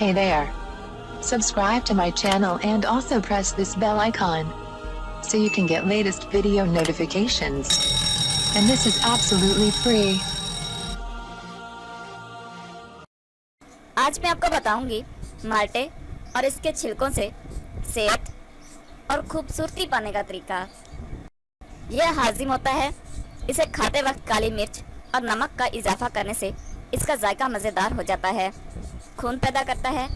Hey there. Subscribe to my channel and also press this bell icon so you can get latest video notifications. And this is absolutely free. आज मैं आपको बताऊंगी माल्टे और इसके छिलकों से सेहत और खूबसूरती पाने का तरीका। यह हाजिम होता है। इसे खाते वक्त काली मिर्च और नमक का इजाफा करने से इसका जायका मज़ेदार हो जाता है। खून पैदा करता है,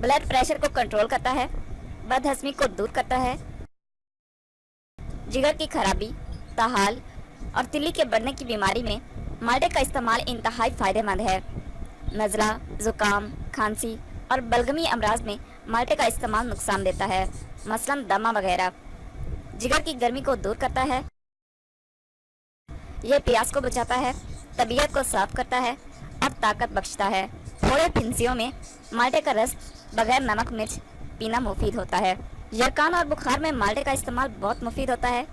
ब्लड प्रेशर को कंट्रोल करता है, बदहज़मी को दूर करता है, जिगर की खराबी, ताहाल और तिल्ली के बढ़ने की बीमारी में माल्टे का इस्तेमाल इंतहाई फ़ायदेमंद है। नज़ला, ज़ुकाम, खांसी और बलगमी अमराज में माल्टे का इस्तेमाल नुकसान देता है, मसलन दमा वगैरह। जिगर की गर्मी को दूर करता है, यह प्यास को बचाता है, तबीयत को साफ करता है और ताकत बख्शता है। थोड़े फिंसियों में माल्टे का रस बगैर नमक मिर्च पीना मुफीद होता है। यकान और बुखार में माल्टे का इस्तेमाल बहुत मुफीद होता है।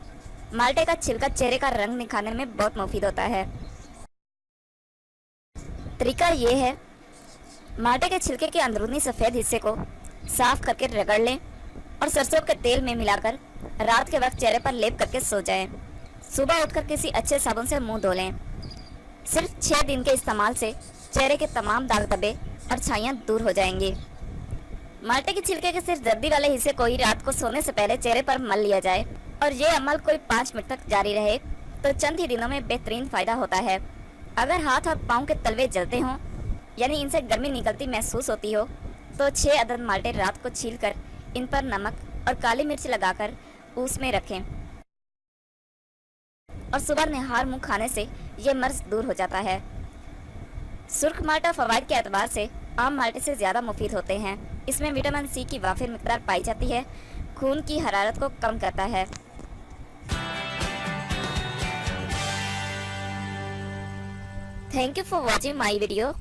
माल्टे का छिलका चेहरे का रंग निखारने में बहुत मुफीद होता है। तरीका ये है, माल्टे के छिलके के अंदरूनी सफ़ेद हिस्से को साफ करके रगड़ लें और सरसों के तेल में मिलाकर रात के वक्त चेहरे पर लेप करके सो जाएं। सुबह उठकर किसी अच्छे साबुन से मुंह धो लें। सिर्फ 6 दिन के इस्तेमाल से चेहरे के तमाम दाग धब्बे और छाइयाँ दूर हो जाएंगी। माल्टे के छिलके के सिर्फ जर्दी वाले हिस्से को ही रात को सोने से पहले चेहरे पर मल लिया जाए और ये अमल कोई 5 मिनट तक जारी रहे तो चंद ही दिनों में बेहतरीन फ़ायदा होता है। अगर हाथ और पाँव के तलवे जलते हों यानी इनसे गर्मी निकलती महसूस होती हो तो 6 अदद माल्टे रात को छील कर इन पर नमक और काली मिर्च लगाकर उसमें रखें और सुबह निहार मुँह खाने से ये मर्ज दूर हो जाता है। सुर्ख माल्टा फ़वाइद के एतबार से आम माल्टे से ज़्यादा मुफीद होते हैं। इसमें विटामिन सी की वाफिर मिक़दार पाई जाती है, खून की हरारत को कम करता है। Thank you for watching my video.